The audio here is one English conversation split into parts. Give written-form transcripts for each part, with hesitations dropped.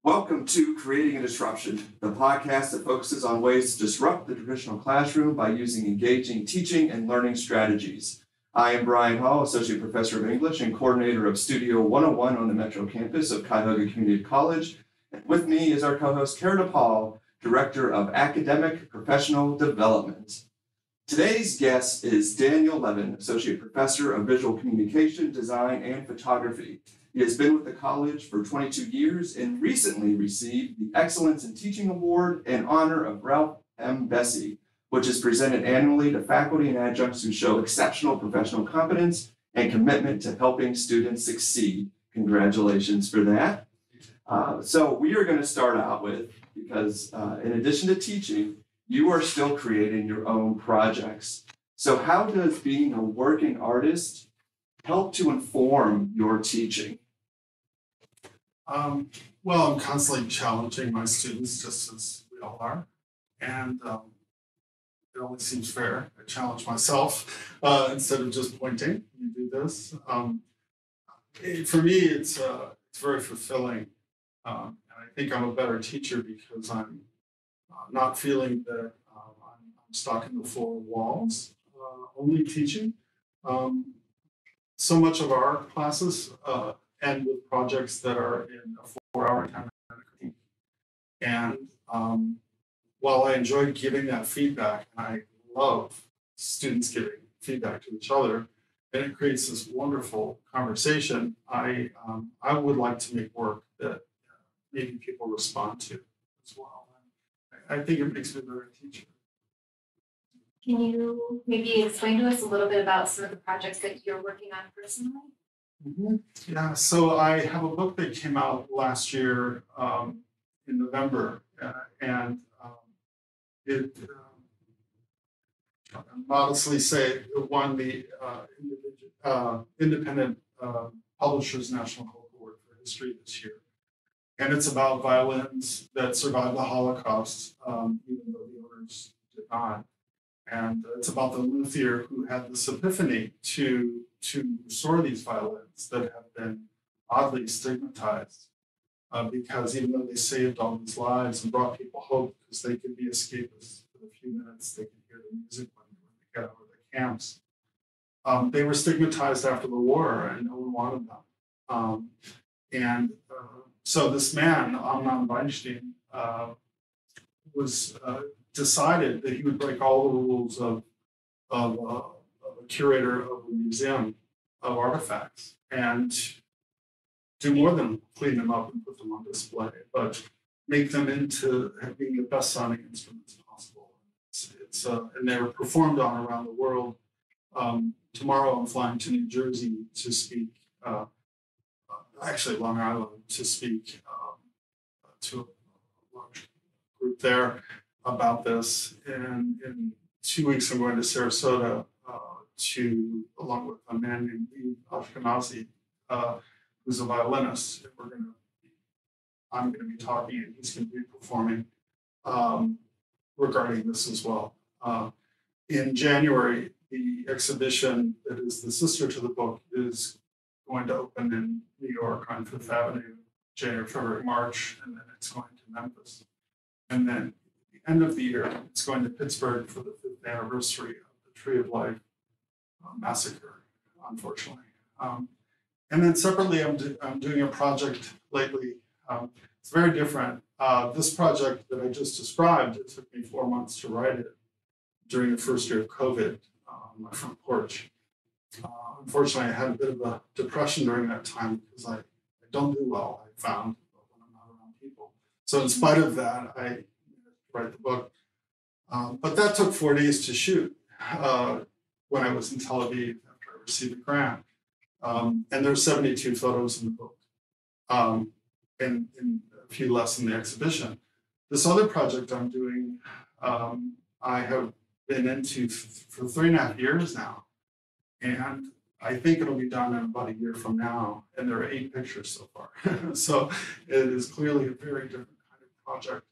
Welcome to Creating a Disruption, the podcast that focuses on ways to disrupt the traditional classroom by using engaging teaching and learning strategies. I am Brian Hall, Associate Professor of English and Coordinator of Studio 101 on the Metro campus of Cuyahoga Community College. And with me is our co-host, Kara DePaul, Director of Academic Professional Development. Today's guest is Daniel Levin, Associate Professor of Visual Communication, Design, and Photography. He has been with the college for 22 years and recently received the Excellence in Teaching Award in honor of Ralph M. Bessie, which is presented annually to faculty and adjuncts who show exceptional professional competence and commitment to helping students succeed. Congratulations for that. So we are going to start out with, because in addition to teaching, you are still creating your own projects. So how does being a working artist help to inform your teaching? Well, I'm constantly challenging my students, just as we all are. And it only seems fair. I challenge myself instead of just pointing. You do this. For me, it's very fulfilling. And I think I'm a better teacher because I'm not feeling that I'm stuck in the four walls, only teaching. So much of our classes end with projects that are in a 4-hour time. And while I enjoy giving that feedback, and I love students giving feedback to each other, and it creates this wonderful conversation, I would like to make work that maybe people respond to as well. I think it makes me a better teacher. Can you maybe explain to us a little bit about some of the projects that you're working on personally? Mm-hmm. Yeah, so I have a book that came out last year in November, and it, modestly say, it won the Independent Publishers National Book Award for History this year. And it's about violins that survived the Holocaust, even though the owners did not. And it's about the luthier who had this epiphany to restore these violins that have been oddly stigmatized because even though they saved all these lives and brought people hope because they could be escapists for a few minutes, they could hear the music when they get out of the camps. They were stigmatized after the war and no one wanted them. So this man, Amnon Weinstein, was decided that he would break all the rules of a curator of a museum of artifacts and do more than clean them up and put them on display, but make them into being the best sounding instruments possible. And they were performed on around the world. Tomorrow I'm flying to New Jersey to speak, actually Long Island, to speak to a large group there about this. And in 2 weeks, I'm going to Sarasota along with a man named Lee Ashkenazi, who's a violinist. And I'm going to be talking, and he's going to be performing regarding this as well. In January, the exhibition that is the sister to the book is going to open in New York on Fifth Avenue, January, February, March, and then it's going to Memphis. And then at the end of the year, it's going to Pittsburgh for the 5th anniversary of the Tree of Life massacre, unfortunately. And then separately, I'm doing a project lately. It's very different. This project that I just described, it took me 4 months to write it during the first year of COVID on my front porch. Unfortunately, I had a bit of a depression during that time because I don't do well, I found, when I'm not around people. So in spite of that, I write the book. But that took 4 days to shoot when I was in Tel Aviv after I received a grant. And there's 72 photos in the book, and a few less in the exhibition. This other project I'm doing, I have been into for 3.5 years now. And I think it'll be done in about a year from now. And there are 8 pictures so far. So it is clearly a very different kind of project.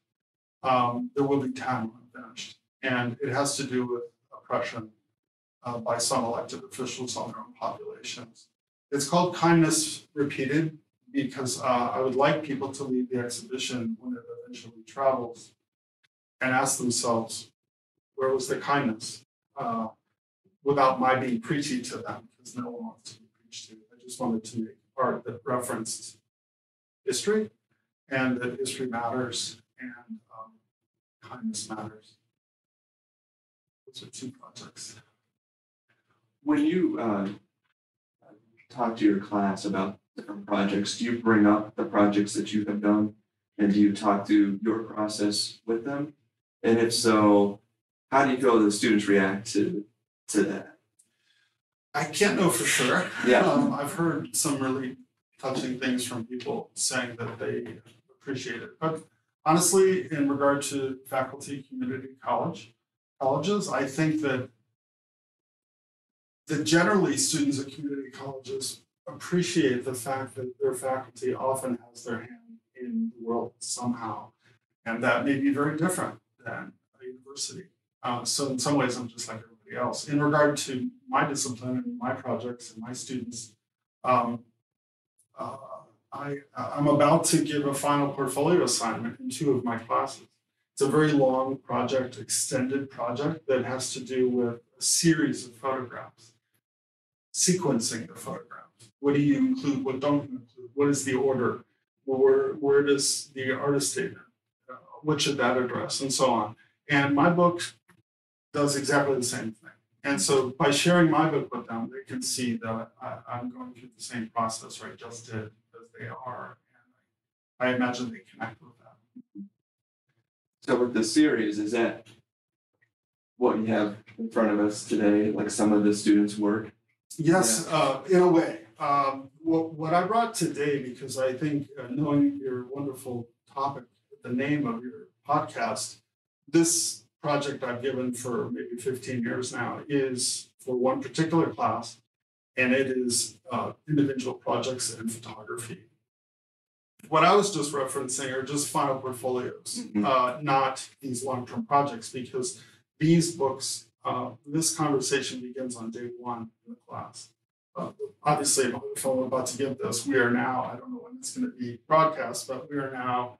There will be 10 when I'm finished. And it has to do with oppression by some elected officials on their own populations. It's called Kindness Repeated, because I would like people to leave the exhibition when it eventually travels and ask themselves, where was the kindness? Without my being preachy to them, because no one wants to be preached to. I just wanted to make art that referenced history and that history matters and kindness matters. Those are two projects. When you talk to your class about different projects, do you bring up the projects that you have done, and do you talk to your process with them? And if so, how do you feel the students react to that? I can't know for sure. Yeah. I've heard some really touching things from people saying that they appreciate it. But honestly, in regard to faculty, community colleges, I think that generally students at community colleges appreciate the fact that their faculty often has their hand in the world somehow. And that may be very different than a university. So in some ways, I'm just like everybody else. In regard to my discipline and my projects and my students, I'm about to give a final portfolio assignment in 2 of my classes. It's a very long project, extended project that has to do with a series of photographs, sequencing the photographs. What do you include? What don't you include? What is the order? Where does the artist statement? What should that address? And so on. And my book does exactly the same thing. And so by sharing my book with them, they can see that I'm going through the same process, right? Just as they are. And I imagine they connect with that. So with the series, is that what you have in front of us today, like some of the students' work? Yes, in a way. What I brought today, because I think knowing your wonderful topic, the name of your podcast, this project I've given for maybe 15 years now is for one particular class, and it is individual projects in photography. What I was just referencing are just final portfolios, not these long-term projects, because these books, this conversation begins on day 1 in the class. Obviously, if I'm about to give this, we are now, I don't know when it's going to be broadcast, but we are now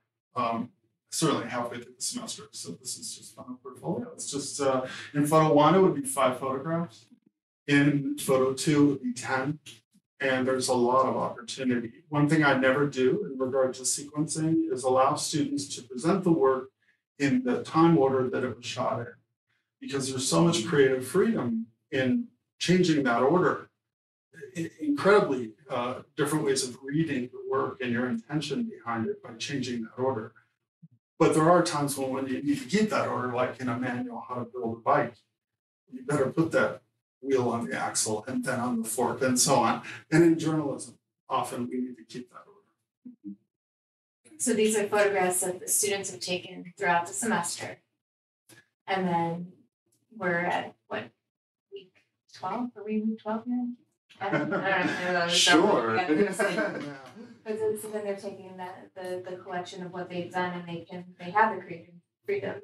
certainly halfway through the semester. So this is just final portfolio. It's just, in photo 1, it would be 5 photographs. In photo 2, it would be 10. And there's a lot of opportunity. One thing I never do in regard to sequencing is allow students to present the work in the time order that it was shot in, because there's so much creative freedom in changing that order. Incredibly different ways of reading the work and your intention behind it by changing that order. But there are times when you need to keep that order, like in a manual how to build a bike. You better put that wheel on the axle and then on the fork and so on. And in journalism, often we need to keep that order. So these are photographs that the students have taken throughout the semester. And then we're at what, week 12? Are we week 12 now? I don't know. Sure. But so then they're taking the collection of what they've done, and they have the creative freedom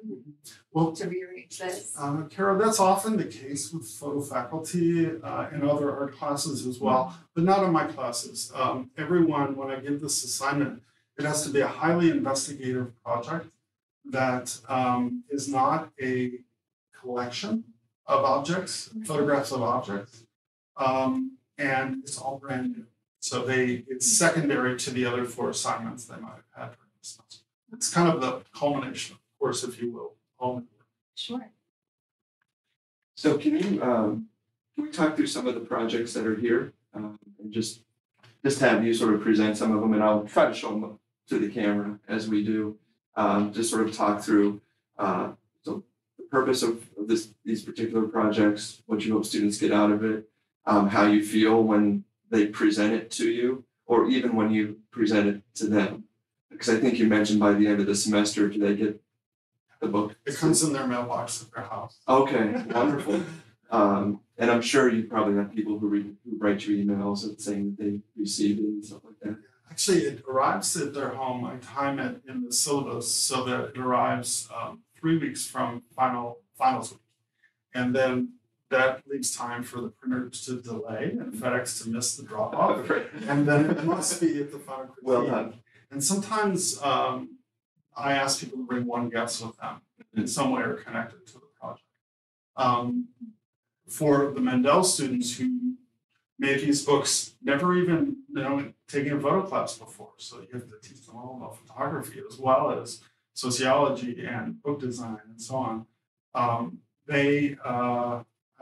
to rearrange this. Kara, that's often the case with photo faculty and other art classes as well, but not in my classes. Everyone, when I give this assignment, it has to be a highly investigative project that is not a collection of objects, photographs of objects, and it's all brand new. So it's secondary to the other 4 assignments they might have had during the semester. It's kind of the culmination, of course, if you will. Sure. So can we talk through some of the projects that are here, and just have you sort of present some of them, and I'll try to show them to the camera as we do. Just sort of talk through so the purpose of these particular projects, what you hope students get out of it, how you feel when they present it to you, or even when you present it to them. Because I think you mentioned by the end of the semester, do they get the book? It comes in their mailbox at their house. Okay, wonderful. And I'm sure you probably have people who write you emails and saying that they received it and stuff like that. Actually, it arrives at their home. I time it in the syllabus so that it arrives 3 weeks from finals week. And then that leaves time for the printer to delay and FedEx to miss the drop off. And then it must be at the final critique. Well done. And sometimes I ask people to bring one guest with them in some way or connected to the project. For the Mendel students who made these books, never even taking a photo class before, so you have to teach them all about photography as well as sociology and book design and so on. I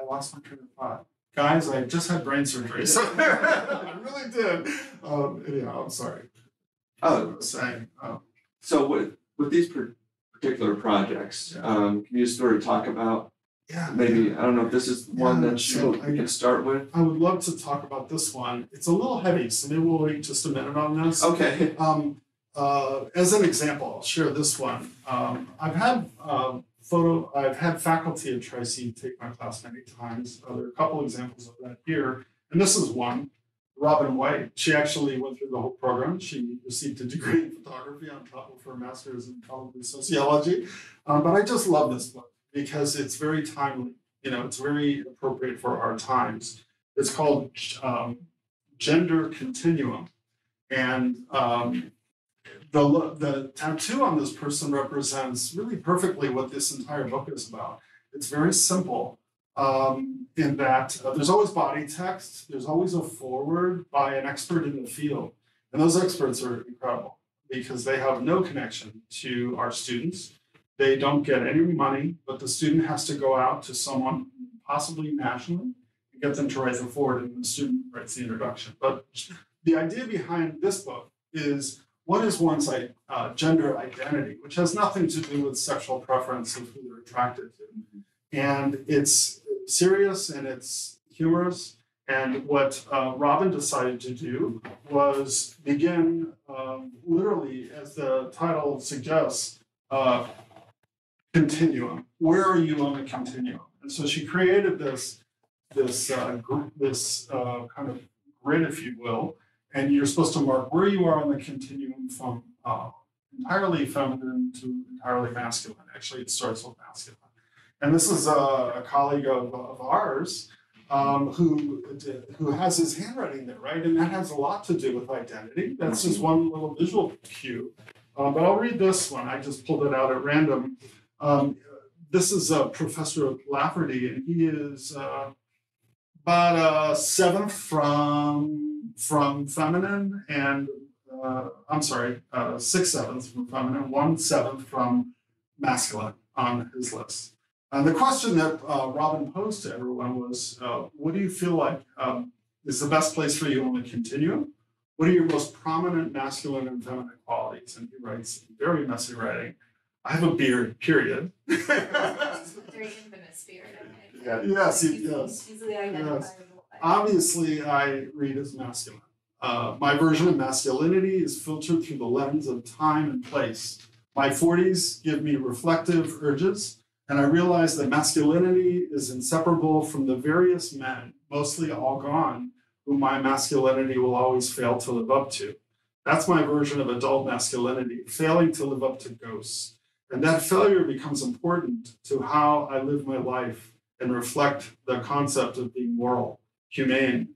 lost my train of thought. Guys, I just had brain surgery, so I really did. Anyhow, I'm sorry. Oh, saying. So with these particular projects, can you sort of talk about maybe, I don't know if this is one that you can start with? I would love to talk about this one. It's a little heavy, so maybe we'll wait just a minute on this. Okay. As an example, I'll share this one. I've had faculty at Tri-C take my class many times. There are a couple examples of that here. And this is one, Robin White. She actually went through the whole program. She received a degree in photography on top of her master's in probably sociology. But I just love this book because it's very timely. It's very appropriate for our times. It's called Gender Continuum. And the tattoo on this person represents really perfectly what this entire book is about. It's very simple in that there's always body text, there's always a foreword by an expert in the field. And those experts are incredible because they have no connection to our students. They don't get any money, but the student has to go out to someone, possibly nationally, and get them to write the foreword, and the student writes the introduction. But the idea behind this book is, what is one's gender identity, which has nothing to do with sexual preference of who they're attracted to. And it's serious and it's humorous. And what Robin decided to do was begin, literally, as the title suggests, continuum. Where are you on the continuum? And so she created this kind of grid, if you will, and you're supposed to mark where you are on the continuum from entirely feminine to entirely masculine. Actually, it starts with masculine. And this is a colleague of ours who has his handwriting there, right? And that has a lot to do with identity. That's just one little visual cue. But I'll read this one. I just pulled it out at random. This is Professor Lafferty, and he is about a seventh from feminine, and 6/7 from feminine, 1/7 from masculine on his list. And the question that Robin posed to everyone was, what do you feel like is the best place for you on the continuum? What are your most prominent masculine and feminine qualities? And he writes, in very messy writing, I have a beard, period. Very infamous beard, okay. Yeah, yes, he does. Easily identifiable. Yes. Obviously, I read as masculine. My version of masculinity is filtered through the lens of time and place. My 40s give me reflective urges, and I realize that masculinity is inseparable from the various men, mostly all gone, whom my masculinity will always fail to live up to. That's my version of adult masculinity, failing to live up to ghosts. And that failure becomes important to how I live my life and reflect the concept of being moral, humane,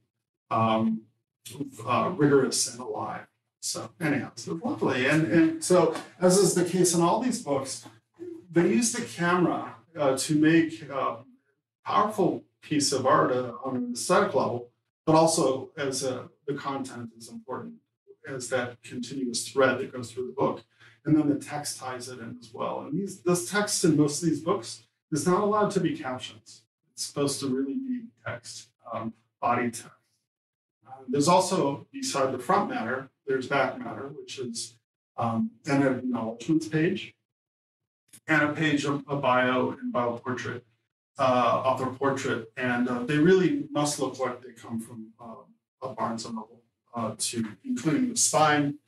rigorous, and alive. So anyhow, so lovely. And so, as is the case in all these books, they use the camera to make a powerful piece of art on an aesthetic level, but also as the content is important as that continuous thread that goes through the book. And then the text ties it in as well. And this text in most of these books is not allowed to be captions. It's supposed to really be text, body text. There's also, beside the front matter, there's back matter, which is an acknowledgments page and a page of a bio and bio portrait, author portrait. And they really must look like they come from a Barnes & Noble, including the spine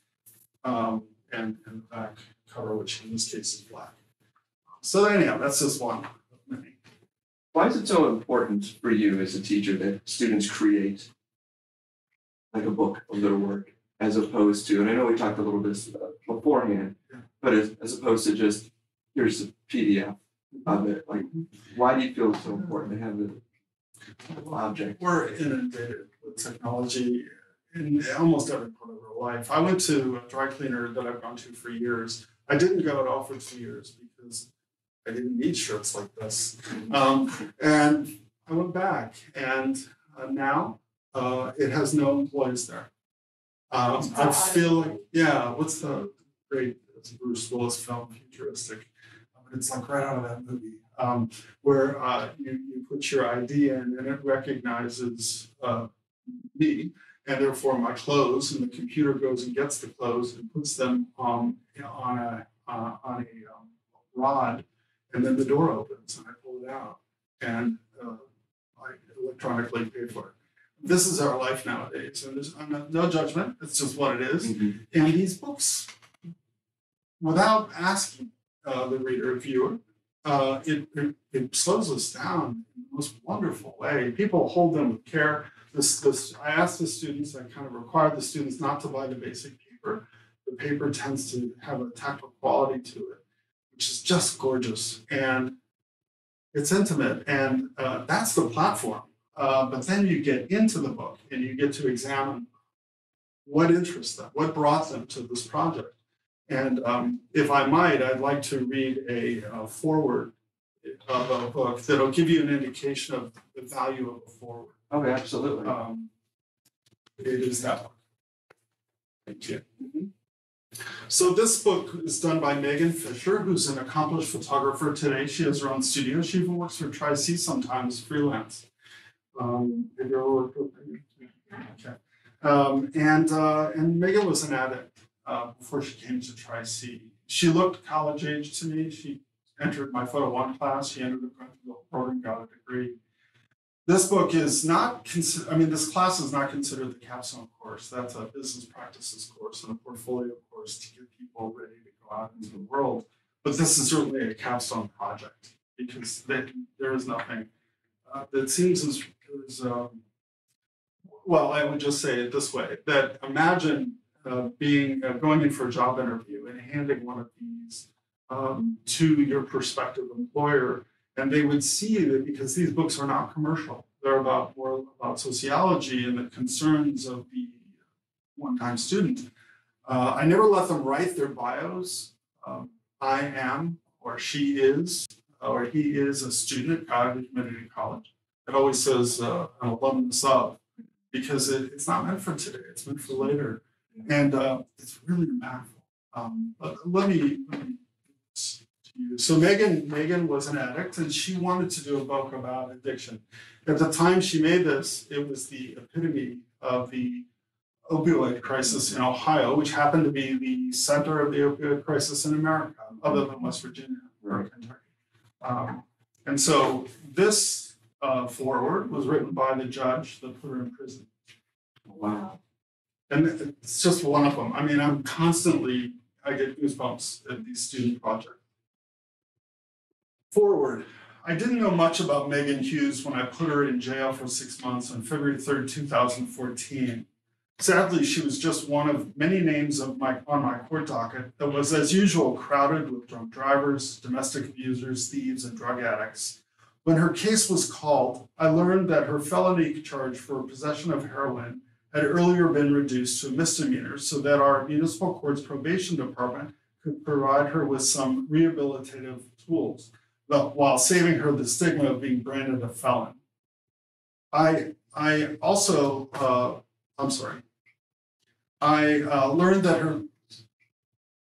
and the back cover, which in this case is black. So anyhow, that's just one of many. Why is it so important for you as a teacher that students create like a book of their work, as opposed to, and I know we talked a little bit beforehand, but as opposed to just, here's a PDF of it, like, why do you feel it's so important to have object. We're inundated with technology in almost every part of our life. I went to a dry cleaner that I've gone to for years. I didn't go at all for 2 years because I didn't need shirts like this. And I went back, and now it has no employees there. I feel like, yeah, what's the great Bruce Willis film, Futuristic? It's like right out of that movie, where you put your ID in and it recognizes me and therefore my clothes, and the computer goes and gets the clothes and puts them on a rod, and then the door opens and I pull it out and I electronically pay for it. This is our life nowadays, and there's no judgment. It's just what it is. Mm-hmm. And these books, without asking the reader, viewer, it slows us down in the most wonderful way. People hold them with care. I asked the students, I kind of required the students not to buy the basic paper. The paper tends to have a tactile quality to it, which is just gorgeous. And it's intimate, and that's the platform. But then you get into the book and you get to examine what interests them, what brought them to this project. And if I might, I'd like to read a foreword of a book that'll give you an indication of the value of a foreword. Oh, absolutely. It is that one. Thank you. Mm-hmm. So this book is done by Megan Fisher, who's an accomplished photographer today. She has her own studio. She even works for Tri-C sometimes, freelance. Have you ever worked with Megan? Okay. And Megan was an addict before she came to Tri-C. She looked college age to me. She entered my Photo 1 class. She ended up going through the program, got a degree. This book is not this class is not considered the capstone course. That's a business practices course and a portfolio course to get people ready to go out into the world. But this is certainly a capstone project because there is nothing that seems as well, I would just say it this way, that imagine going in for a job interview and handing one of these to your prospective employer, and they would see that because these books are not commercial, they're more about sociology and the concerns of the one-time student. I never let them write their bios. I am, or she is, or he is a student at Cognitive Community College. It always says an alumnus of, because it's not meant for today, it's meant for later. And it's really impactful. But let me so Megan was an addict, and she wanted to do a book about addiction. At the time she made this, it was the epitome of the opioid crisis in Ohio, which happened to be the center of the opioid crisis in America, other than West Virginia or Kentucky. And so this foreword was written by the judge that put her in prison. Wow. And it's just one of them. I mean, I get goosebumps at these student projects. Forward. I didn't know much about Megan Hughes when I put her in jail for 6 months on February 3rd, 2014. Sadly, she was just one of many names on my court docket that was, as usual, crowded with drunk drivers, domestic abusers, thieves, and drug addicts. When her case was called, I learned that her felony charge for possession of heroin had earlier been reduced to a misdemeanor so that our municipal court's probation department could provide her with some rehabilitative tools, while saving her the stigma of being branded a felon. I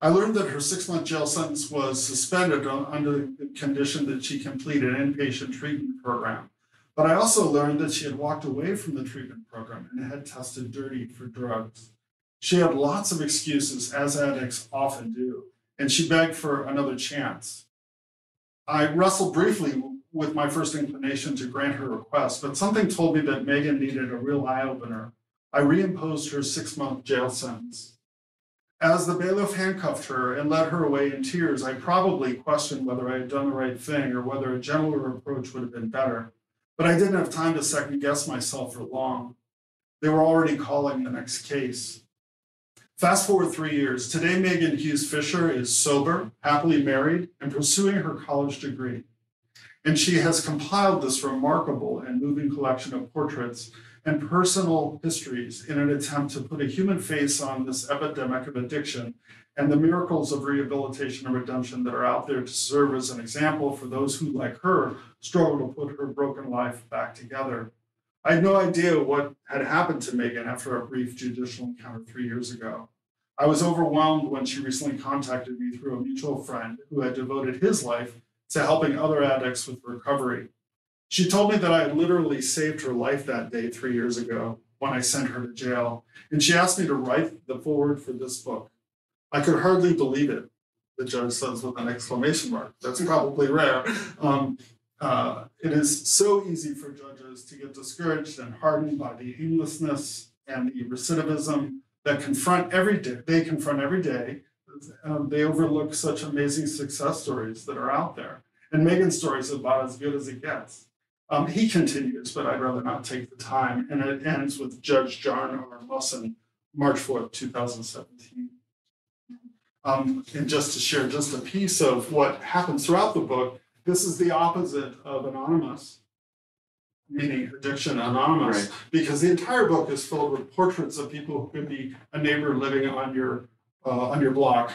learned that her 6-month jail sentence was suspended under the condition that she completed an inpatient treatment program. But I also learned that she had walked away from the treatment program and had tested dirty for drugs. She had lots of excuses, as addicts often do, and she begged for another chance. I wrestled briefly with my first inclination to grant her request, but something told me that Megan needed a real eye-opener. I reimposed her 6-month jail sentence. As the bailiff handcuffed her and led her away in tears, I probably questioned whether I had done the right thing or whether a gentler approach would have been better. But I didn't have time to second-guess myself for long. They were already calling the next case. Fast forward 3 years. Today, Megan Hughes Fisher is sober, happily married, and pursuing her college degree. And she has compiled this remarkable and moving collection of portraits and personal histories in an attempt to put a human face on this epidemic of addiction and the miracles of rehabilitation and redemption that are out there to serve as an example for those who, like her, struggle to put her broken life back together. I had no idea what had happened to Megan after a brief judicial encounter 3 years ago. I was overwhelmed when she recently contacted me through a mutual friend who had devoted his life to helping other addicts with recovery. She told me that I had literally saved her life that day 3 years ago when I sent her to jail, and she asked me to write the foreword for this book. I could hardly believe it, the judge says with an exclamation mark. That's probably rare. It is so easy for judges to get discouraged and hardened by the aimlessness and the recidivism that they confront every day. They overlook such amazing success stories that are out there. And Megan's story is about as good as it gets. He continues, but I'd rather not take the time. And it ends with Judge John R. Musson, March 4th, 2017. And just to share just a piece of what happens throughout the book, this is the opposite of Anonymous, meaning Addiction Anonymous, right, because the entire book is filled with portraits of people who could be a neighbor living on your block,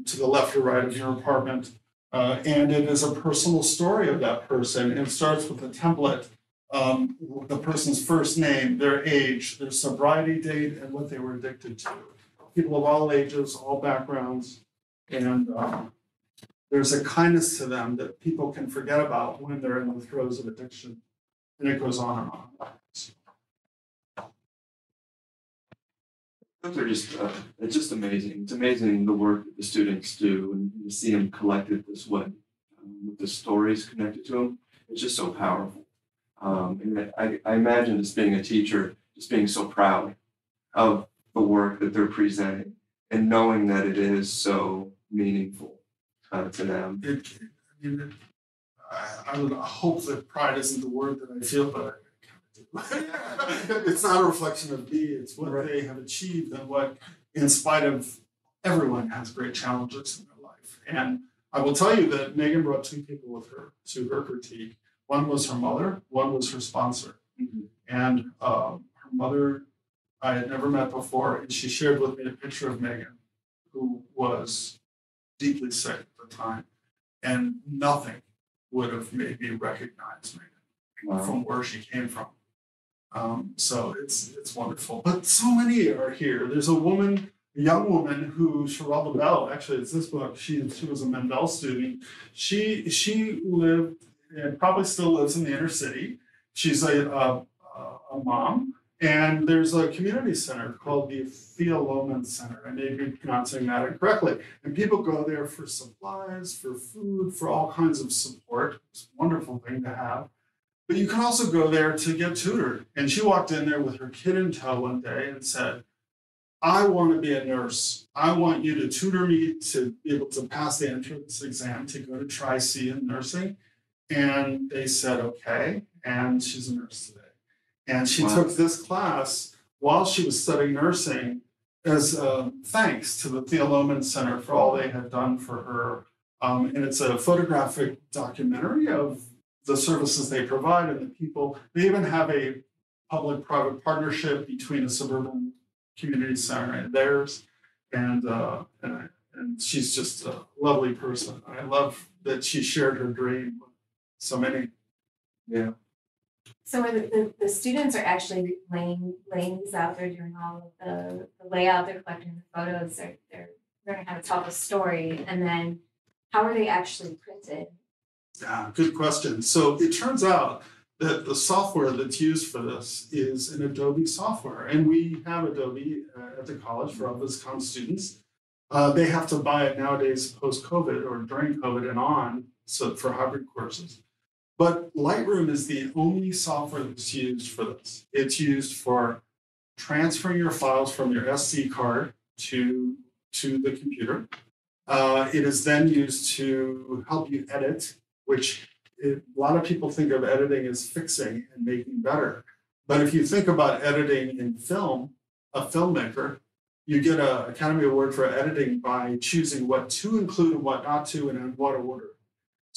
to the left or right of your apartment. And it is a personal story of that person. It starts with a template, the person's first name, their age, their sobriety date, and what they were addicted to. People of all ages, all backgrounds, and there's a kindness to them that people can forget about when they're in the throes of addiction. And it goes on and on. Those are it's just amazing. It's amazing the work that the students do, and to see them collected this way, with the stories connected to them. It's just so powerful. And I imagine just being a teacher, just being so proud of the work that they're presenting and knowing that it is so meaningful to them. I would hope that pride isn't the word that I feel, but I kind of do. It's not a reflection of me, it's what they have achieved and what, in spite of everyone has great challenges in their life. And I will tell you that Megan brought 2 people with her to her critique. One was her mother, one was her sponsor. Mm-hmm. And her mother I had never met before, and she shared with me a picture of Megan, who was deeply sick at the time, and nothing would have made me recognize Megan from where she came from. So it's wonderful. But so many are here. There's a young woman who, Sherelle Bell, actually it's this book, she was a Mendel student. She lived, and probably still lives in the inner city. She's a mom. And there's a community center called the Levin Center. I may be pronouncing that incorrectly. And people go there for supplies, for food, for all kinds of support. It's a wonderful thing to have. But you can also go there to get tutored. And she walked in there with her kid in tow one day and said, I want to be a nurse. I want you to tutor me to be able to pass the entrance exam to go to Tri-C in nursing. And they said, okay. And she's a nurse today. And she took this class while she was studying nursing as thanks to the Levin Center for all they had done for her. And it's a photographic documentary of the services they provide and the people. They even have a public-private partnership between a suburban community center and theirs. And she's just a lovely person. I love that she shared her dream with so many. Yeah. So the students are actually laying these out, they're doing all of the layout, they're collecting the photos, they're learning how to tell the story, and then how are they actually printed? Yeah, good question. So it turns out that the software that's used for this is an Adobe software, and we have Adobe at the college for our VisCom students. They have to buy it nowadays post-COVID or during COVID and on, so for hybrid courses. But Lightroom is the only software that's used for this. It's used for transferring your files from your SD card to the computer. It is then used to help you edit, which a lot of people think of editing as fixing and making better. But if you think about editing in film, a filmmaker, you get an Academy Award for editing by choosing what to include and what not to and in what order.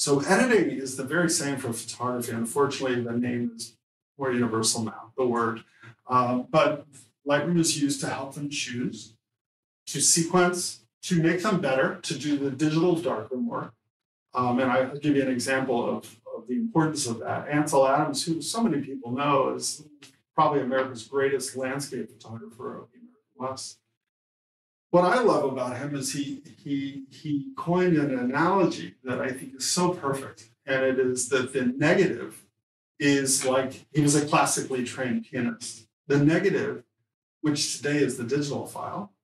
So editing is the very same for photography. Unfortunately, the name is more universal now, the word. But Lightroom is used to help them choose, to sequence, to make them better, to do the digital darkroom work. And I'll give you an example of the importance of that. Ansel Adams, who so many people know, is probably America's greatest landscape photographer of the American West. What I love about him is he coined an analogy that I think is so perfect. And it is that the negative is like, he was a classically trained pianist. The negative, which today is the digital file,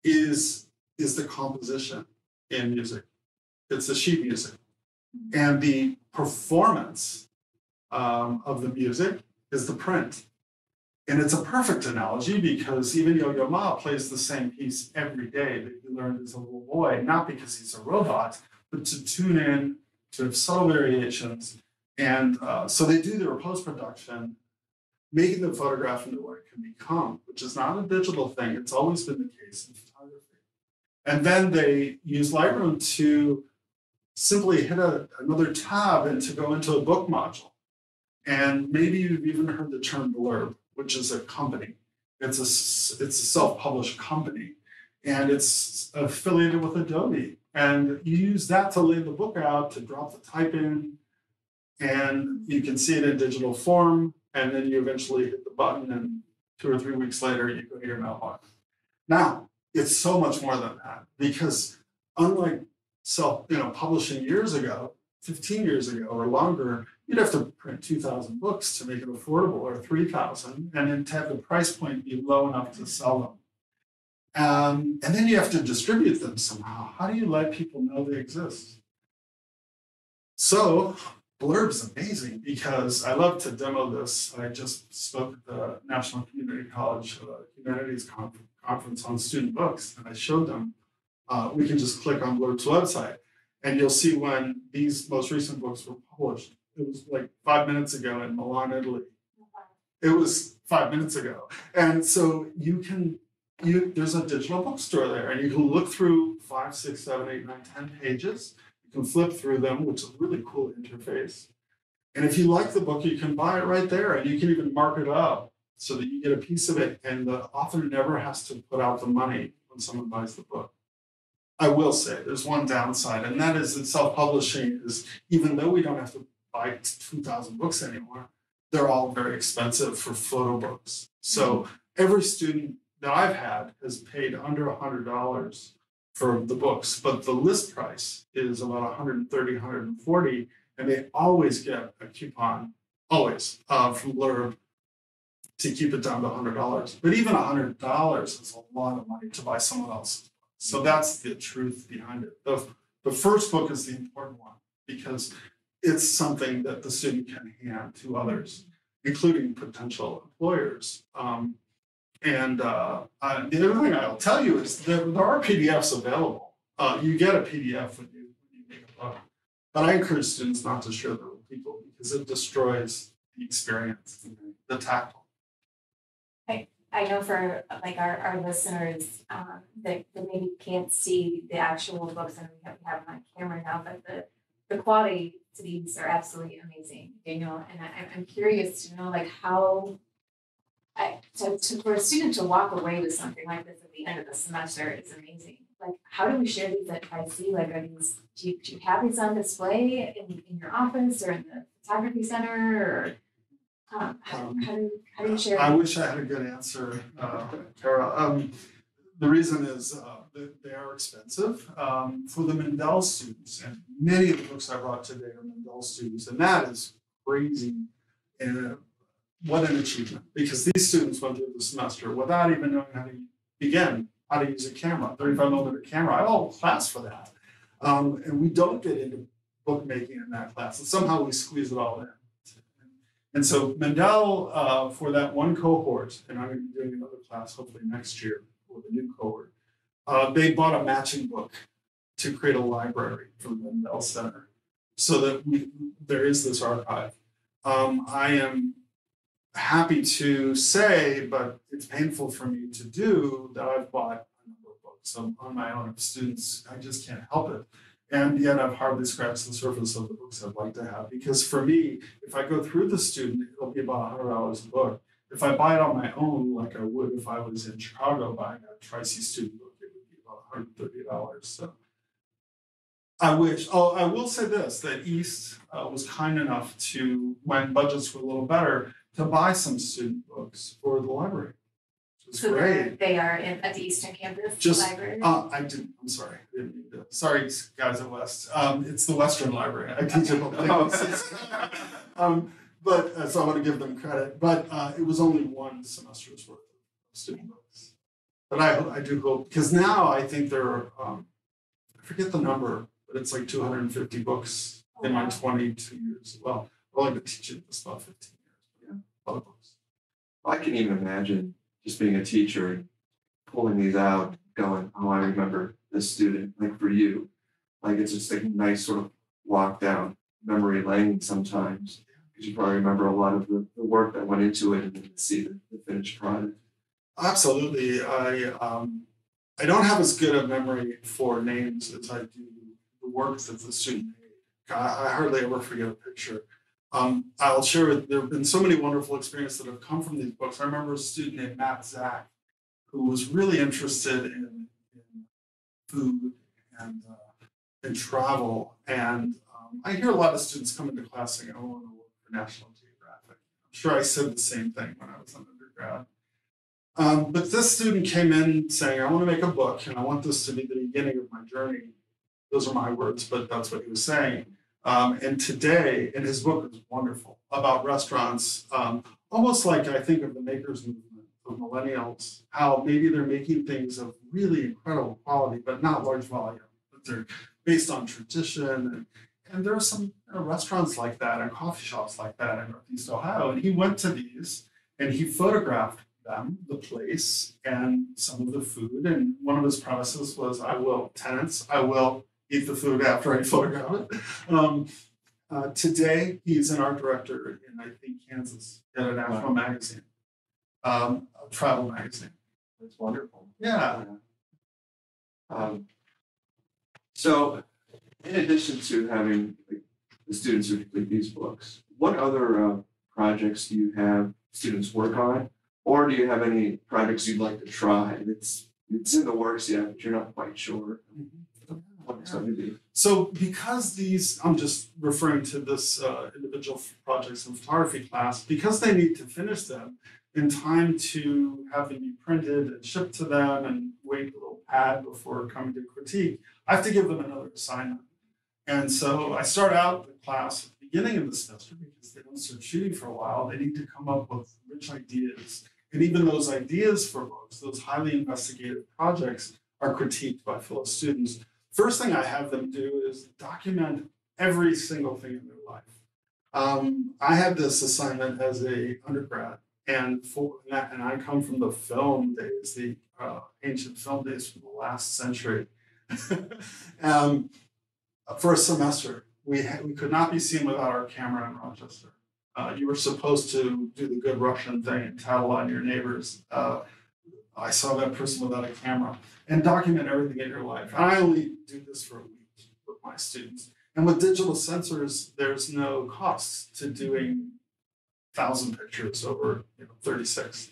is the composition in music. It's the sheet music. And the performance of the music is the print. And it's a perfect analogy because even Yo-Yo Ma plays the same piece every day that he learned as a little boy, not because he's a robot, but to tune in, to have subtle variations. And so they do their post-production, making the photograph into what it can become, which is not a digital thing. It's always been the case in photography. And then they use Lightroom to simply hit another tab and to go into a book module. And maybe you've even heard the term blurb, which is a company. It's a self-published company, and it's affiliated with Adobe. And you use that to lay the book out, to drop the type in, and you can see it in digital form, and then you eventually hit the button, and 2 or 3 weeks later, you go to your mailbox. Now, it's so much more than that, because unlike publishing years ago, 15 years ago or longer, you'd have to print 2,000 books to make it affordable, or 3,000, and then to have the price point be low enough to sell them. And then you have to distribute them somehow. How do you let people know they exist? So Blurb's amazing because I love to demo this. I just spoke at the National Community College Humanities Conference on student books, and I showed them. We can just click on Blurb's website, and you'll see when these most recent books were published. It was like 5 minutes ago in Milan, Italy. It was 5 minutes ago. And so there's a digital bookstore there, and you can look through 5, 6, 7, 8, 9, 10 pages. You can flip through them, which is a really cool interface. And if you like the book, you can buy it right there, and you can even mark it up so that you get a piece of it, and the author never has to put out the money when someone buys the book. I will say there's one downside, and that is that self-publishing is, even though we don't have to buy 2,000 books anymore, they're all very expensive for photo books. So every student that I've had has paid under $100 for the books, but the list price is about $130, $140, and they always get a coupon, always, from Blurb to keep it down to $100. But even $100 is a lot of money to buy someone else's book. So that's the truth behind it. The first book is the important one because it's something that the student can hand to others, including potential employers. The other thing I'll tell you is there are PDFs available. You get a PDF when you make a book. But I encourage students not to share them with people because it destroys the experience, the tactile. I know for like our listeners that maybe can't see the actual books, and we have them on camera now, but the quality to these are absolutely amazing, Daniel. And I'm curious to know like how for a student to walk away with something like this at the end of the semester is amazing. Like, how do we share these at IC? Like, are these do you have these on display in your office or in the photography center, or how do you share? I wish I had a good answer, Tara. The reason is that they are expensive for the Mendel students, and many of the books I brought today are Mendel students, and that is crazy. And what an achievement, because these students went through the semester without even knowing how to use a camera, 35mm camera. I have a whole class for that. And we don't get into bookmaking in that class, and somehow we squeeze it all in. And so Mendel, for that one cohort, and I'm going to be doing another class hopefully next year for the new cohort, they bought a matching book to create a library for the Mendel Center so that there is this archive. I am happy to say, but it's painful for me to do, that I've bought a number of books on my own of students. I just can't help it. And yet I've hardly scratched the surface of the books I'd like to have. Because for me, if I go through the student, it'll be about $100 a book. If I buy it on my own, like I would if I was in Chicago buying a Tri-C student book, it would be about $130. So I wish, I will say this, that East was kind enough to, when budgets were a little better, to buy some student books for the library. Which was So great. they are at the Eastern Campus Just, Library? I'm sorry, I didn't mean to. Sorry, guys at West. It's the Western Library. I teach at both places. But so I want to give them credit. But it was only one semester's worth of student books. But I do hope, because now I think there are, I forget the number, but it's like 250 books in my 22 years. Well, I've been teaching this about 15 years. Yeah, a lot of books. I can even imagine just being a teacher and pulling these out, going, oh, I remember this student, like for you. Like it's just like a nice sort of walk down memory lane sometimes, because you probably remember a lot of the work that went into it and then see the finished product. Absolutely. I don't have as good a memory for names as I do the work that the student made. I hardly ever forget a picture. I'll share with, there have been so many wonderful experiences that have come from these books. I remember a student named Matt Zach, who was really interested in food and travel. And I hear a lot of students come into class saying, I want to work for National Geographic. I'm sure I said the same thing when I was an undergrad. But this student came in saying, I want to make a book, and I want this to be the beginning of my journey. Those are my words, but that's what he was saying. And today, and his book is wonderful, about restaurants, almost like I think of the makers movement of millennials, how maybe they're making things of really incredible quality, but not large volume. But they're based on tradition. And there are some restaurants like that and coffee shops like that in Northeast Ohio. And he went to these and he photographed them, the place, and some of the food. And one of his premises was, I will eat the food after I photograph it. Today, he's an art director in, I think, Kansas at a national magazine, a travel magazine. That's wonderful. Yeah. So, in addition to having the students who complete these books, what other projects do you have students work on? Or do you have any projects you'd like to try it's in the works yet, but you're not quite sure? So because these, I'm just referring to this individual projects in photography class, because they need to finish them in time to have them be printed and shipped to them and wait a little pad before coming to critique, I have to give them another assignment. And so I start out the class at the beginning of the semester because they don't start shooting for a while. They need to come up with rich ideas. And even those ideas for books, those highly investigative projects, are critiqued by fellow students. First thing I have them do is document every single thing in their life. I had this assignment as an undergrad, and I come from the film days, the ancient film days from the last century. For a semester, we could not be seen without our camera in Rochester. You were supposed to do the good Russian thing and tattle on your neighbors. I saw that person without a camera, and document everything in your life. And I only do this for a week with my students. And with digital sensors, there's no cost to doing 1,000 pictures over 36.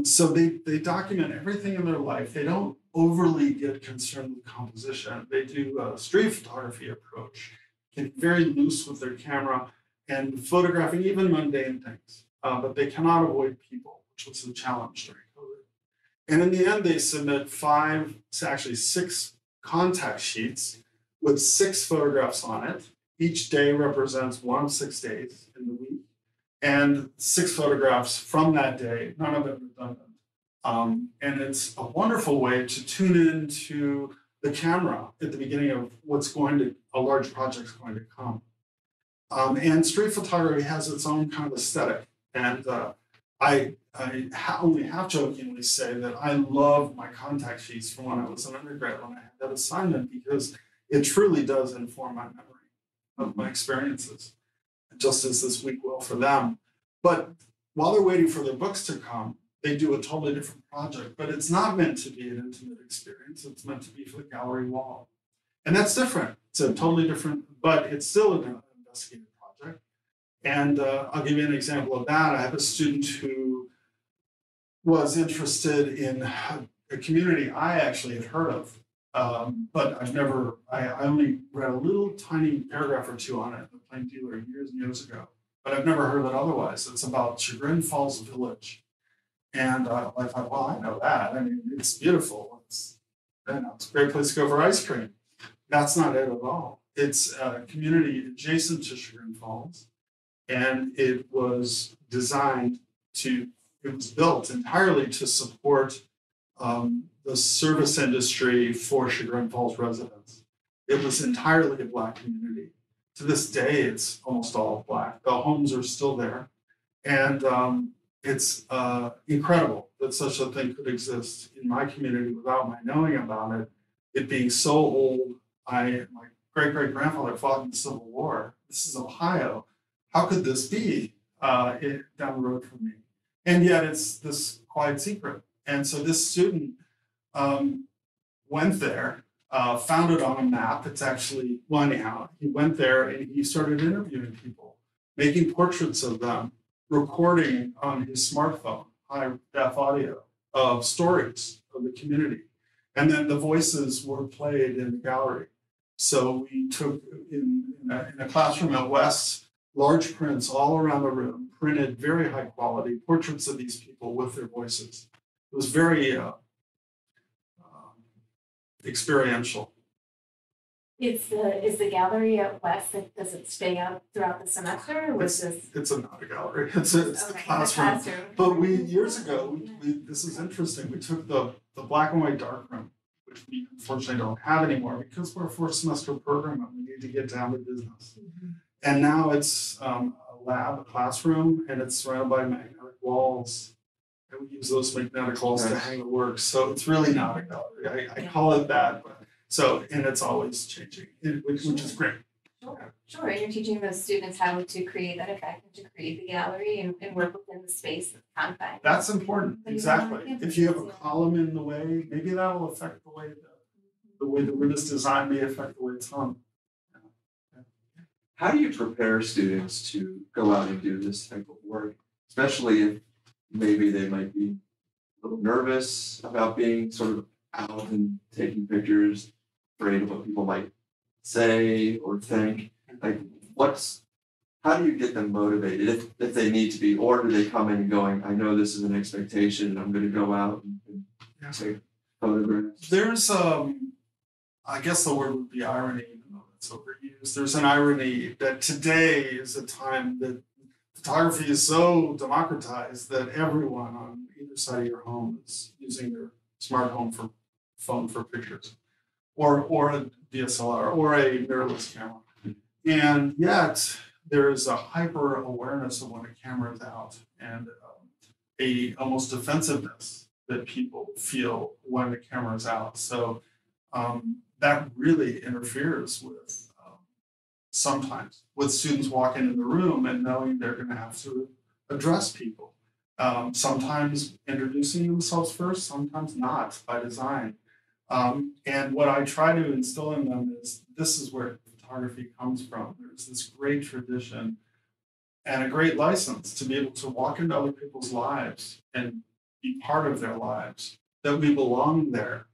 So they document everything in their life. They don't overly get concerned with composition. They do a street photography approach, get very loose with their camera and photographing even mundane things. But they cannot avoid people, which was a challenge during COVID. And in the end, they submit 6 contact sheets with 6 photographs on it. Each day represents one of 6 days in the week, and 6 photographs from that day, none of it redundant. And it's a wonderful way to tune into the camera at the beginning of a large project's going to come. And street photography has its own kind of aesthetic. And I only half jokingly say that I love my contact sheets from when I was an undergrad when I had that assignment, because it truly does inform my memory of my experiences, just as this week will for them. But while they're waiting for their books to come, they do a totally different project. But it's not meant to be an intimate experience. It's meant to be for the gallery wall. And that's different. It's a totally different, but it's still an investigative project. And I'll give you an example of that. I have a student who was interested in a community I actually had heard of, but I only read a little tiny paragraph or two on it, The Plain Dealer, years and years ago, but I've never heard of it otherwise. It's about Chagrin Falls Village. And I thought, well, I know that. I mean, it's beautiful. It's a great place to go for ice cream. That's not it at all. It's a community adjacent to Chagrin Falls, and it was built entirely to support the service industry for Chagrin Falls residents. It was entirely a Black community. To this day, it's almost all Black. The homes are still there. And it's incredible that such a thing could exist in my community without my knowing about it. It being so old, my great-great-grandfather fought in the Civil War. This is Ohio. How could this be down the road from me? And yet it's this quiet secret. And so this student went there, found it on a map. It's actually, well, anyhow, he went there and he started interviewing people, making portraits of them, recording on his smartphone, high-def audio of stories of the community. And then the voices were played in the gallery. So we took, in a classroom at West, large prints all around the room, printed very high quality portraits of these people with their voices. It was very experiential. Is the gallery at West, does it stay up throughout the semester? Or It's not a gallery. It's a classroom. But years ago, this is interesting. We took the black and white darkroom, which we unfortunately don't have anymore because we're a 4-semester program and we need to get down to business. Mm-hmm. And now it's a lab, a classroom, and it's surrounded by magnetic walls. And we use those magnetic walls to hang the work. So it's really not a gallery. I call it that, but and it's always changing, which is great. Sure. And you're teaching those students how to create that effect and to create the gallery and work within the space of confines. That's important. Exactly. If you have a column in the way, maybe that will affect the way the room is designed may affect the way it's hung. How do you prepare students to go out and do this type of work, especially if maybe they might be a little nervous about being sort of out and taking pictures, afraid of what people might say or think? Like, how do you get them motivated if they need to be, or do they come in going, I know this is an expectation and I'm going to go out and take photographs? There's, I guess the word would be irony, even though that's overused. There's an irony that today is a time that photography is so democratized that everyone on either side of your home is using their smart phone for pictures, or a DSLR, or a mirrorless camera. And yet there is a hyper awareness of when a camera is out, and a almost defensiveness that people feel when the camera is out. So that really interferes with sometimes with students walking in the room and knowing they're going to have to address people. Sometimes introducing themselves first, sometimes not by design. And what I try to instill in them is this is where photography comes from. There's this great tradition and a great license to be able to walk into other people's lives and be part of their lives, that we belong there.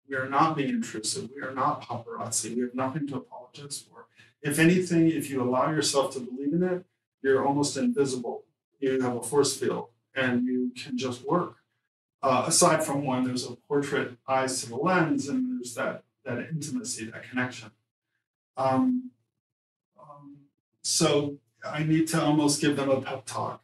We are not being intrusive. We are not paparazzi. We have nothing to apologize for. If anything, if you allow yourself to believe in it, you're almost invisible. You have a force field and you can just work. Aside from when there's a portrait, eyes to the lens, and there's that intimacy, that connection. So I need to almost give them a pep talk.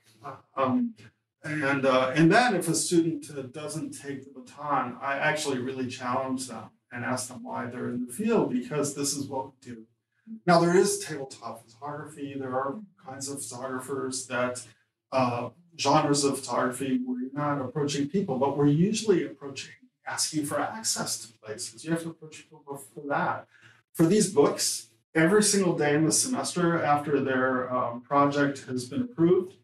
And then if a student doesn't take the baton, I actually really challenge them and ask them why they're in the field, because this is what we do. Now, there is tabletop photography. There are kinds of photographers that genres of photography where you're not approaching people, but we're usually asking for access to places. You have to approach people for that. For these books, every single day in the semester after their project has been approved,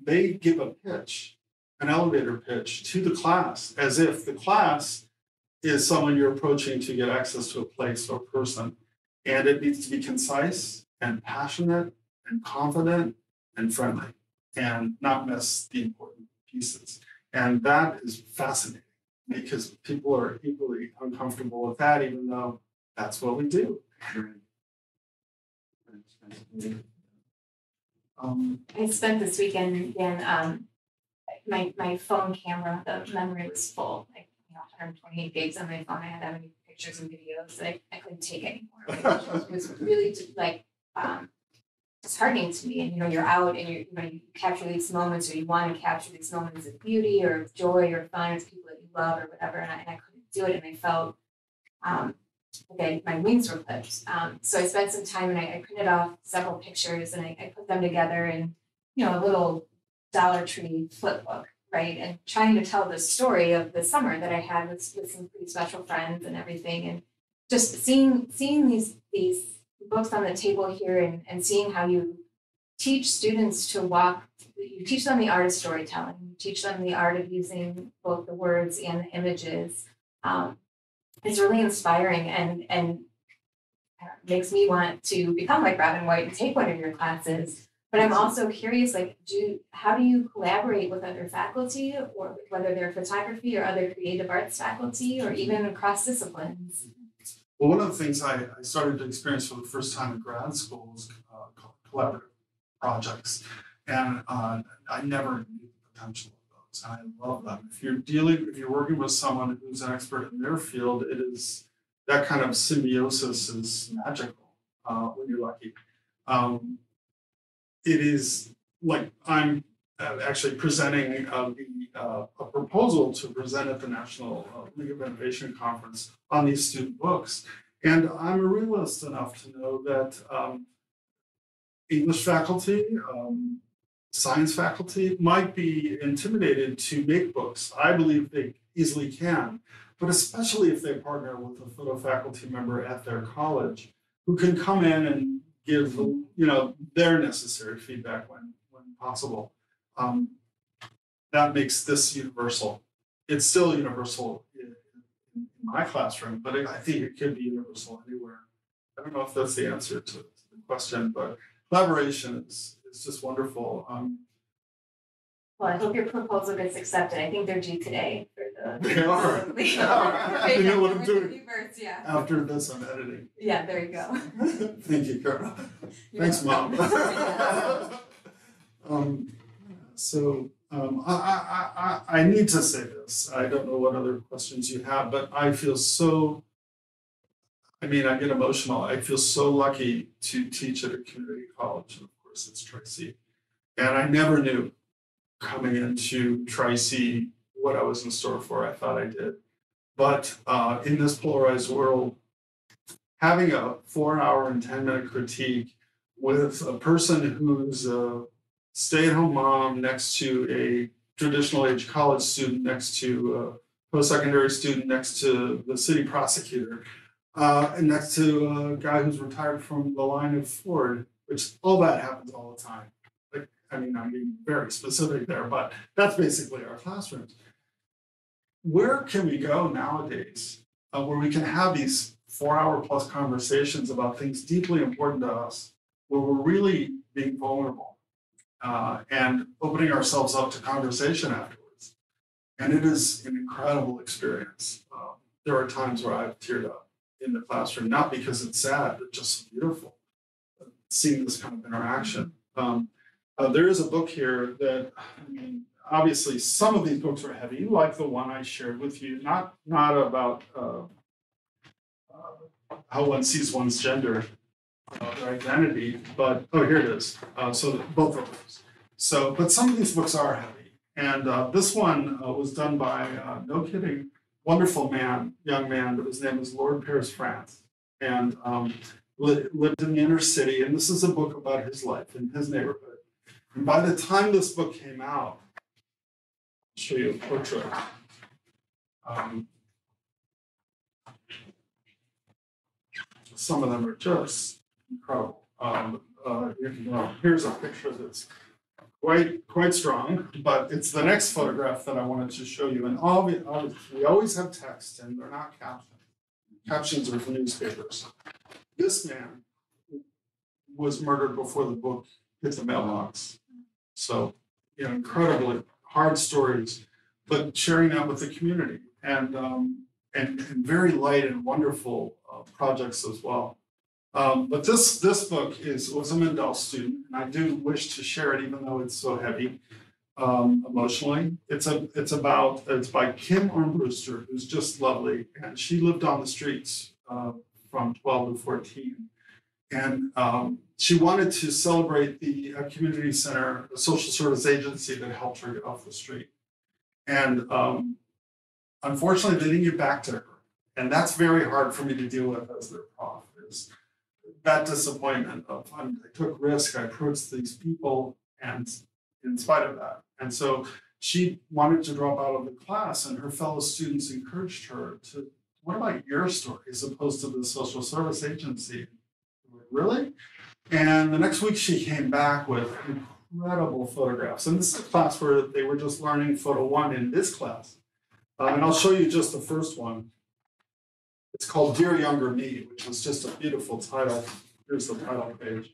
they give a pitch, an elevator pitch to the class, as if the class is someone you're approaching to get access to a place or person. And it needs to be concise and passionate and confident and friendly and not miss the important pieces. And that is fascinating because people are equally uncomfortable with that, even though that's what we do. I spent this weekend again, my phone camera, the memory was full, like 128 gigs on my phone. I had that many pictures and videos that I couldn't take anymore. Like, it was really like disheartening to me. And you're out and you capture these moments, or you want to capture these moments of beauty or of joy or fun with people that you love or whatever. And I couldn't do it, and I felt like my wings were clipped. So I spent some time and I printed off several pictures and I put them together in a little Dollar Tree flip book, right? And trying to tell the story of the summer that I had with some pretty special friends and everything, and just seeing these books on the table here and seeing how you teach students to walk. You teach them the art of storytelling. You teach them the art of using both the words and the images. It's really inspiring and makes me want to become like Robin White and take one of your classes. But I'm also curious, like, how do you collaborate with other faculty, or whether they're photography or other creative arts faculty, or even across disciplines? Well, one of the things I started to experience for the first time in grad school was collaborative projects, and I never knew the potential of those, and I love them. If you're working with someone who's an expert in their field, it is that kind of symbiosis is magical when you're lucky. It is like I'm actually presenting a proposal to present at the National League of Innovation Conference on these student books. And I'm a realist enough to know that English faculty, science faculty might be intimidated to make books. I believe they easily can, but especially if they partner with a photo faculty member at their college who can come in and give their necessary feedback when possible. That makes this universal. It's still universal in my classroom, but I think it could be universal anywhere. I don't know if that's the answer to the question, but collaboration is just wonderful. Well, I hope your proposal gets accepted. I think they're due today for the. They are. You know what I'm doing. Yeah. After this, I'm editing. Yeah, there you go. Thank you, Carol. Thanks, Mom. I need to say this. I don't know what other questions you have, but I feel so. I get emotional. I feel so lucky to teach at a community college, and of course, it's Tri-C. And I never knew coming into Tri-C what I was in store for. I thought I did. But in this polarized world, having a 4-hour and 10-minute critique with a person who's a stay-at-home mom next to a traditional age college student, next to a post-secondary student, next to the city prosecutor, and next to a guy who's retired from the line of Ford, which all that happens all the time. I'm being very specific there, but that's basically our classrooms. Where can we go nowadays where we can have these 4-hour plus conversations about things deeply important to us, where we're really being vulnerable and opening ourselves up to conversation afterwards? And it is an incredible experience. There are times where I've teared up in the classroom, not because it's sad, but just beautiful, seeing this kind of interaction. There is a book here that, obviously some of these books are heavy, like the one I shared with you, not about how one sees one's gender, their identity, but, here it is. So both of those. But some of these books are heavy. And this one was done by, no kidding, wonderful young man, but his name is Lord Paris France. And lived in the inner city. And this is a book about his life in his neighborhood. And by the time this book came out, I'll show you a portrait. Some of them are just incredible. Here's a picture that's quite strong, but it's the next photograph that I wanted to show you. And we always have text, and they're not captions. Captions are for newspapers. This man was murdered before the book hit the mailbox. So, incredibly hard stories, but sharing that with the community, and very light and wonderful projects as well. But this book was a Mendel student, and I do wish to share it, even though it's so heavy emotionally. It's by Kim Armbruster, who's just lovely, and she lived on the streets from 12 to 14, and she wanted to celebrate the community center, a social service agency that helped her get off the street, and unfortunately, they didn't get back to her, and that's very hard for me to deal with as their prof. That disappointment of I took risk, I approached these people, and in spite of that. And so she wanted to drop out of the class, and her fellow students encouraged her to, what about your story as opposed to the social service agency? Like, really? And the next week she came back with incredible photographs. And this is a class where they were just learning photo 1 in this class. And I'll show you just the first one. It's called Dear Younger Me, which is just a beautiful title. Here's the title page.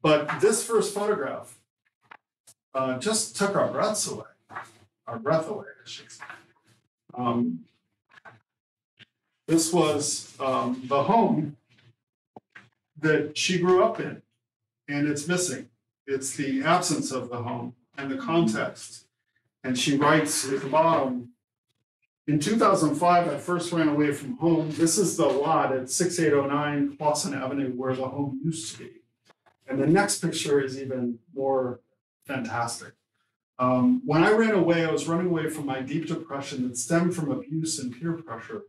But this first photograph just took our breath away, I should say. This was the home that she grew up in, and it's missing. It's the absence of the home and the context. And she writes at the bottom, in 2005, I first ran away from home. This is the lot at 6809 Clawson Avenue where the home used to be. And the next picture is even more fantastic. When I ran away, I was running away from my deep depression that stemmed from abuse and peer pressure.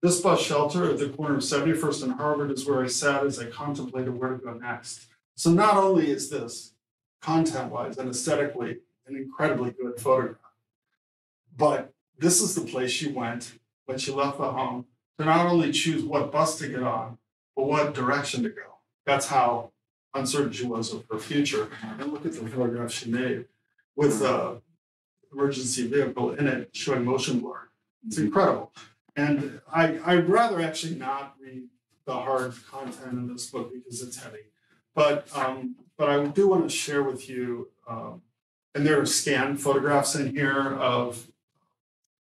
This bus shelter at the corner of 71st and Harvard is where I sat as I contemplated where to go next. So not only is this content-wise and aesthetically an incredibly good photograph, but this is the place she went when she left the home to not only choose what bus to get on, but what direction to go. That's how uncertain she was of her future. And look at the photograph she made with the emergency vehicle in it showing motion blur. It's incredible. And I'd rather actually not read the hard content in this book because it's heavy. But I do want to share with you, and there are scanned photographs in here of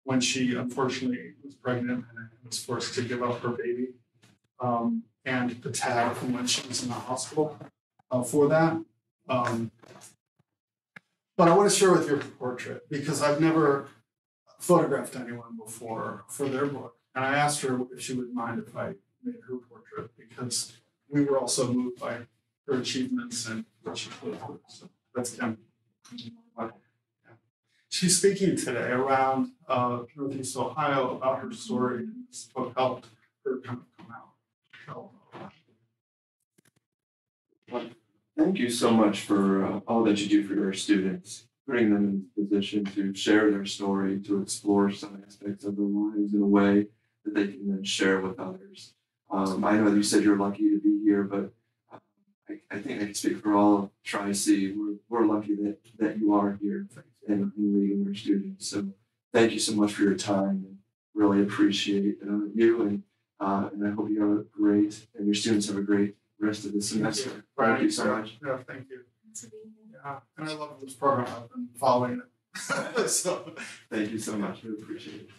when she unfortunately was pregnant and was forced to give up her baby, and the tag from when she was in the hospital for that. But I want to share with you her portrait because I've never photographed anyone before for their book. And I asked her if she would mind if I made her portrait because we were also moved by her achievements and what she put through. So that's Kim. She's speaking today around Northeast Ohio about her story. This book helped her come out. Well, thank you so much for all that you do for your students, putting them in a position to share their story, to explore some aspects of their lives in a way that they can then share with others. I know you said you're lucky to be here, but I think I can speak for all of Tri-C. We're lucky that you are here and leading your students. So thank you so much for your time, and really appreciate you, and I hope you have a great, and your students have a great rest of the semester. Thank you so much. Yeah, thank you. Yeah, and I love this program. I've been following it. So thank you so much. We appreciate it.